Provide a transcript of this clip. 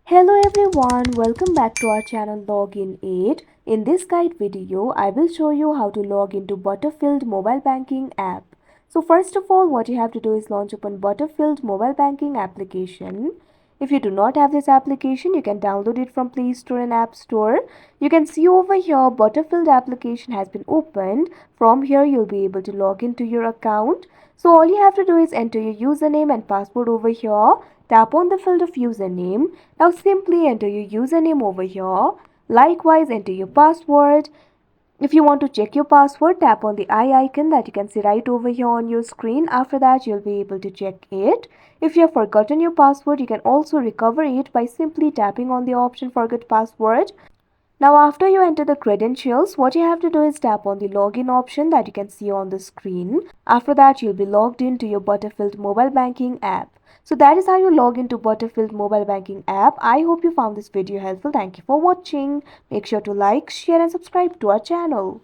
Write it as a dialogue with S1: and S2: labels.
S1: Hello everyone, welcome back to our channel Login Aid. In this guide video, I will show you how to log into Butterfield Mobile Banking app. So first of all, what you have to do is launch open Butterfield Mobile Banking application. If you do not have this application, you can download it from Play Store and App Store. You can see over here Butterfield application has been opened. From here, you'll be able to log into your account. So all you have to do is enter your username and password over here. Tap on the field of username. Now simply enter your username over here. Likewise, enter your password. If you want to check your password, tap on the eye icon that you can see right over here on your screen. After that, you'll be able to check it. If you have forgotten your password, you can also recover it by simply tapping on the option forget password. Now after you enter the credentials, what you have to do is tap on the login option that you can see on the screen. After that, you'll be logged into your Butterfield Mobile Banking app. So that is how you log into Butterfield Mobile Banking app. I hope you found this video helpful. Thank you for watching. Make sure to like, share and subscribe to our channel.